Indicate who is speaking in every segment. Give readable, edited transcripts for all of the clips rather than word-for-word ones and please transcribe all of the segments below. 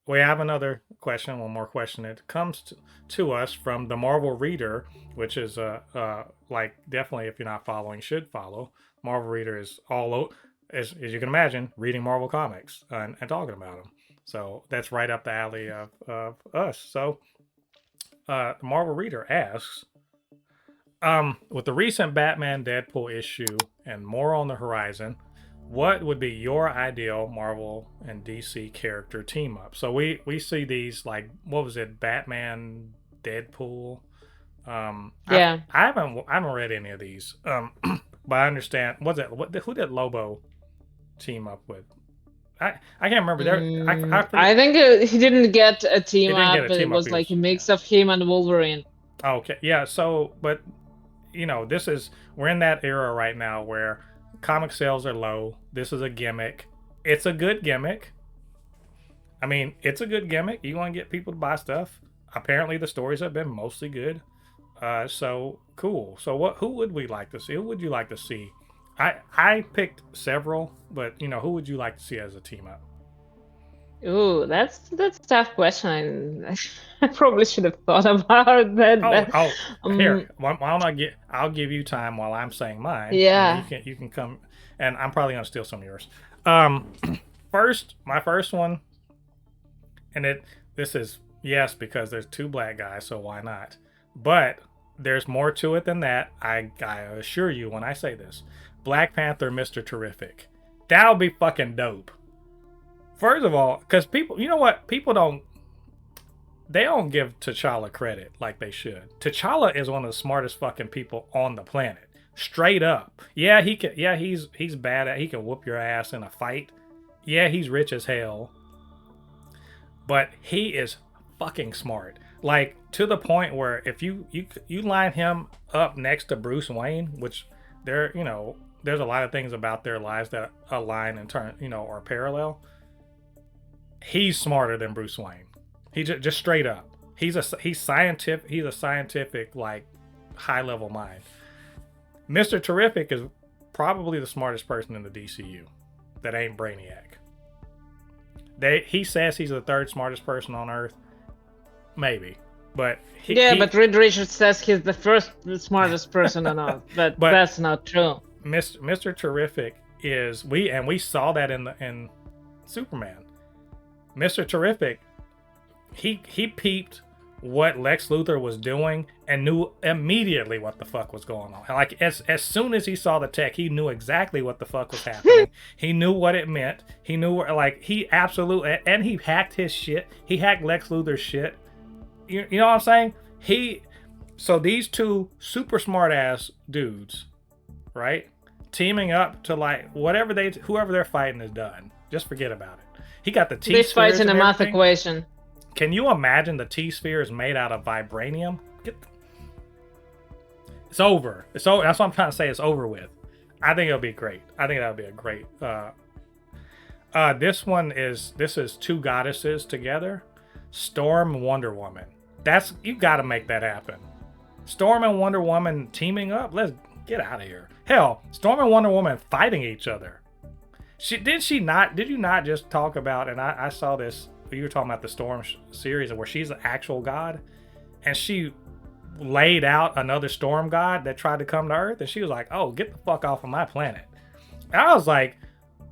Speaker 1: we have another question, one more question that comes to us from the Marvel Reader, which is like definitely if you're not following, should follow. Marvel Reader is as you can imagine, reading Marvel comics and talking about them. So that's right up the alley of us. So the Marvel Reader asks, with the recent Batman Deadpool issue and more on the horizon, what would be your ideal Marvel and DC character team up? So we see these like what was it, Batman Deadpool?
Speaker 2: Yeah.
Speaker 1: I haven't read any of these. But I understand. Who did Lobo team up with? I can't remember. I forget.
Speaker 2: I think he didn't get a
Speaker 1: He
Speaker 2: team
Speaker 1: didn't get
Speaker 2: up,
Speaker 1: a
Speaker 2: but it
Speaker 1: team up.
Speaker 2: was
Speaker 1: He
Speaker 2: like a
Speaker 1: was yeah.
Speaker 2: mix of him and Wolverine.
Speaker 1: Okay, yeah. So, but this is we're in that era right now where comic sales are low. This is a gimmick. It's a good gimmick. I mean, it's a good gimmick. You want to get people to buy stuff. Apparently, the stories have been mostly good. So cool. So who would we like to see? Who would you like to see? I picked several, but who would you like to see as a team up?
Speaker 2: Ooh, that's a tough question. I probably should have thought about
Speaker 1: Oh,
Speaker 2: that.
Speaker 1: oh,
Speaker 2: Um,
Speaker 1: here. Why don't I get? I'll give you time while I'm saying mine, and then you
Speaker 2: yeah.
Speaker 1: can you can come. And I'm probably gonna steal some of yours. Um, my first one, and this is yes because there's two black guys, so why not? But there's more to it than that. I assure you when I say this, Black Panther, Mr. Terrific. That would be fucking dope. First of all, because people, you know what? People don't give T'Challa credit like they should. T'Challa is one of the smartest fucking people on the planet. Straight up. Yeah, he can. Yeah, he's bad at. He can whoop your ass in a fight. Yeah, he's rich as hell. But he is fucking smart. Like to the point where if you line him up next to Bruce Wayne, which there's a lot of things about their lives that align and turn or parallel. He's smarter than Bruce Wayne. He just straight up. He's scientific. He's a scientific like high level mind. Mr. Terrific is probably the smartest person in the DCU that ain't Brainiac. He says he's the third smartest person on Earth, maybe, but
Speaker 2: Yeah, but Reed Richards says he's the smartest person on earth, but
Speaker 1: but
Speaker 2: that's not true.
Speaker 1: Mr. Terrific is we saw that in Superman. Mr. Terrific, he peeped what Lex Luthor was doing and knew immediately what the fuck was going on. Like as soon as he saw the tech, he knew exactly what the fuck was happening. He knew what it meant. He knew like he absolutely and he hacked his shit. He hacked Lex Luthor's shit. You know what I'm saying? So these two super smart ass dudes, right? Teaming up to like whoever they're fighting is done. Just forget about it. He got the T
Speaker 2: This fights
Speaker 1: spheres
Speaker 2: in a
Speaker 1: and
Speaker 2: math
Speaker 1: everything.
Speaker 2: equation.
Speaker 1: Can you imagine the T sphere is made out of vibranium? It's over. It's over. That's what I'm trying to say. It's over with. I think it'll be great. I think that'll be a great. This is two goddesses together, Storm and Wonder Woman. You got to make that happen. Storm and Wonder Woman teaming up. Let's get out of here. Hell, Storm and Wonder Woman fighting each other. Did you not just talk about? And I saw this. You were talking about the Storm series where she's an actual god, and she laid out another storm god that tried to come to Earth, and she was like, "Oh, get the fuck off of my planet." And I was like,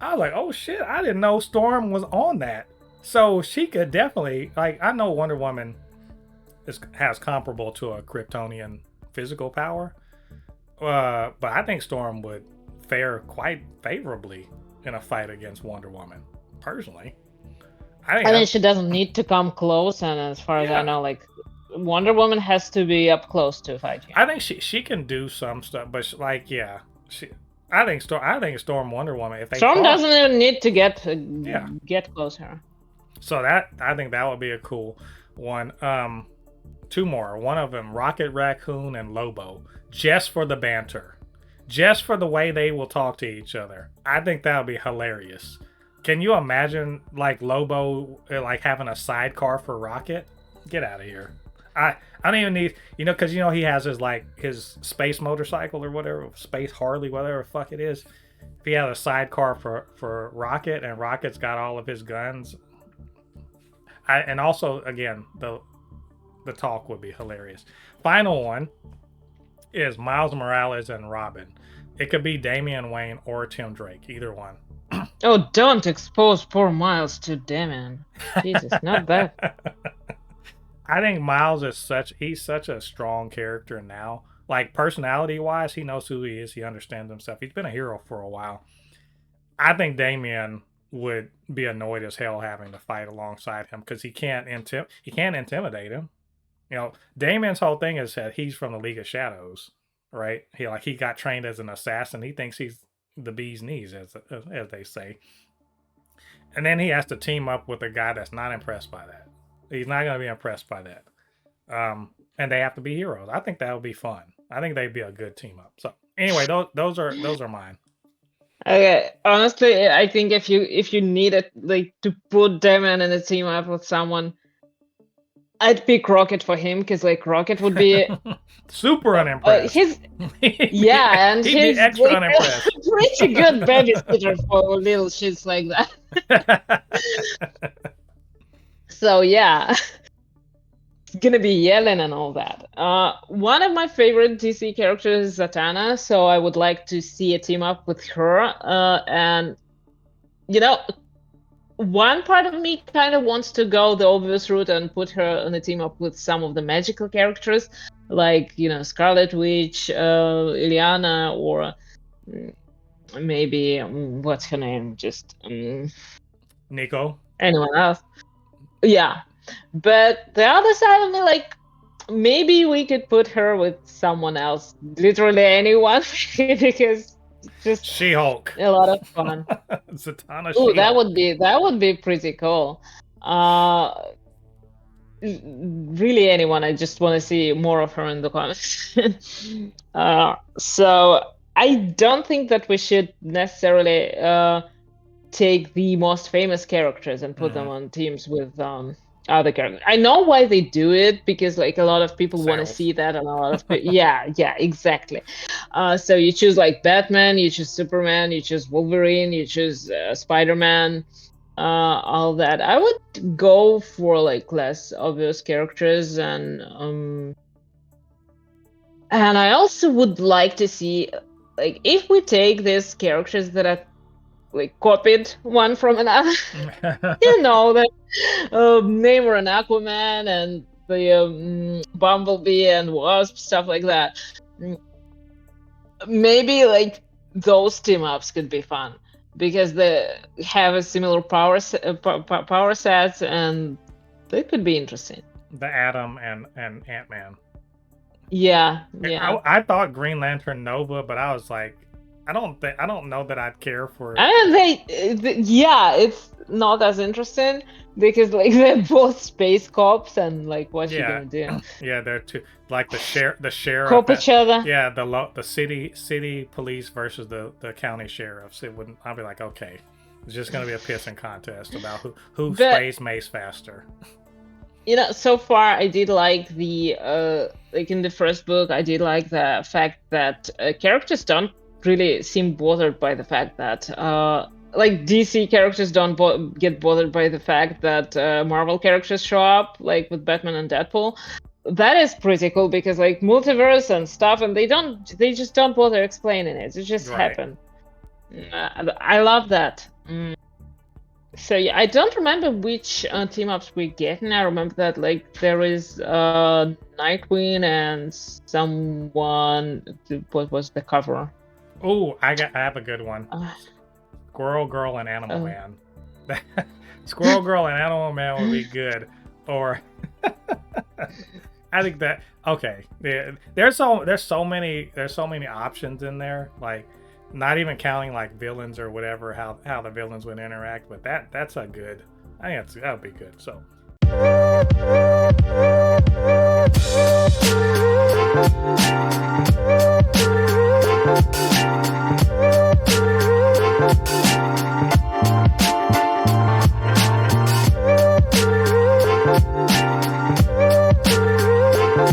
Speaker 1: "Oh shit, I didn't know Storm was on that." So she could definitely like. I know Wonder Woman has comparable to a Kryptonian physical power, but I think Storm would fare quite favorably in a fight against Wonder Woman. Personally,
Speaker 2: I think she doesn't need to come close, and as far as I
Speaker 1: yeah.
Speaker 2: know, like Wonder Woman has to be up close to fight you.
Speaker 1: I think she can do some stuff, but I think Storm Wonder Woman if they
Speaker 2: Storm
Speaker 1: cross,
Speaker 2: doesn't even need to
Speaker 1: yeah.
Speaker 2: get closer.
Speaker 1: So I think that would be a cool one. Two more. One of them, Rocket Raccoon and Lobo, just for the banter, just for the way they will talk to each other. I think that would be hilarious. Can you imagine like Lobo like having a sidecar for Rocket? Get out of here. I don't even need because he has his space motorcycle or whatever, space Harley, whatever the fuck it is. If he had a sidecar for Rocket and Rocket's got all of his guns, And also again the talk would be hilarious. Final one is Miles Morales and Robin. It could be Damian Wayne or Tim Drake, either one.
Speaker 2: Oh, don't expose poor Miles to Damon. Jesus, not that.
Speaker 1: I think Miles is he's such a strong character now. Like personality wise, he knows who he is. He understands himself. He's been a hero for a while. I think Damien would be annoyed as hell having to fight alongside him because he can't intimidate him. You know, Damien's whole thing is that he's from the League of Shadows, right? He got trained as an assassin. He thinks he's the bee's knees, as they say. And then he has to team up with a guy that's not impressed by that. He's not going to be impressed by that. And they have to be heroes. I think that would be fun. I think they'd be a good team up. So anyway, those are mine.
Speaker 2: Okay, honestly, I think if you needed like to put Damon in a team up with someone, I'd pick Rocket for him because like Rocket would be
Speaker 1: super unimpressed.
Speaker 2: And
Speaker 1: he'd
Speaker 2: be
Speaker 1: extra
Speaker 2: like,
Speaker 1: unimpressed.
Speaker 2: Pretty good babysitter for little shits like that. So yeah, it's gonna be yelling and all that. One of my favorite DC characters is Zatanna, so I would like to see a team up with her. And you know, one part of me kind of wants to go the obvious route and put her on a team up with some of the magical characters, like Scarlet Witch, Ileana, or maybe what's her name? Just
Speaker 1: Nico.
Speaker 2: Anyone else? Yeah, but the other side of me, like maybe we could put her with someone else, literally anyone, because just
Speaker 1: She-Hulk.
Speaker 2: A lot of fun.
Speaker 1: Zatanna
Speaker 2: Ooh,
Speaker 1: She-Hulk.
Speaker 2: that would be pretty cool. Really anyone. I just want to see more of her in the comics. So I don't think that we should necessarily take the most famous characters and put them on teams with other characters. I know why they do it, because like a lot of people want to see that, and a lot of yeah, exactly. So you choose like Batman, you choose Superman, you choose Wolverine, you choose Spider-Man, all that. I would go for like less obvious characters, and I also would like to see, like, if we take these characters that are like copied one from another, that Namor and Aquaman and the Bumblebee and Wasp, stuff like that. Maybe like those team ups could be fun because they have a similar power sets, and they could be interesting.
Speaker 1: The Atom and Ant-Man.
Speaker 2: Yeah.
Speaker 1: I thought Green Lantern Nova, but I was like, I don't know that I'd care for it.
Speaker 2: It's not as interesting because like they're both space cops, and like what's she gonna do?
Speaker 1: Yeah, they're two, like the sheriff
Speaker 2: cop each other.
Speaker 1: Yeah, the city police versus the county sheriffs. I'd be like, okay, it's just gonna be a pissing contest about who sprays mace faster.
Speaker 2: So far I did like the like in the first book, I did like the fact that characters don't really seem bothered by the fact that like DC characters don't get bothered by the fact that Marvel characters show up, like with Batman and Deadpool. That is pretty cool because like multiverse and stuff, and they just don't bother explaining it. It just happened. I love that. So yeah, I don't remember which team ups we're getting. I remember that like there is Nightwing and someone. What was the cover?
Speaker 1: Oh, I have a good one. Squirrel Girl and Animal Man. Squirrel Girl and Animal Man would be good. Or I think that okay. There's so many options in there. Like not even counting like villains or whatever, how the villains would interact. But that's a good. I think that would be good. So.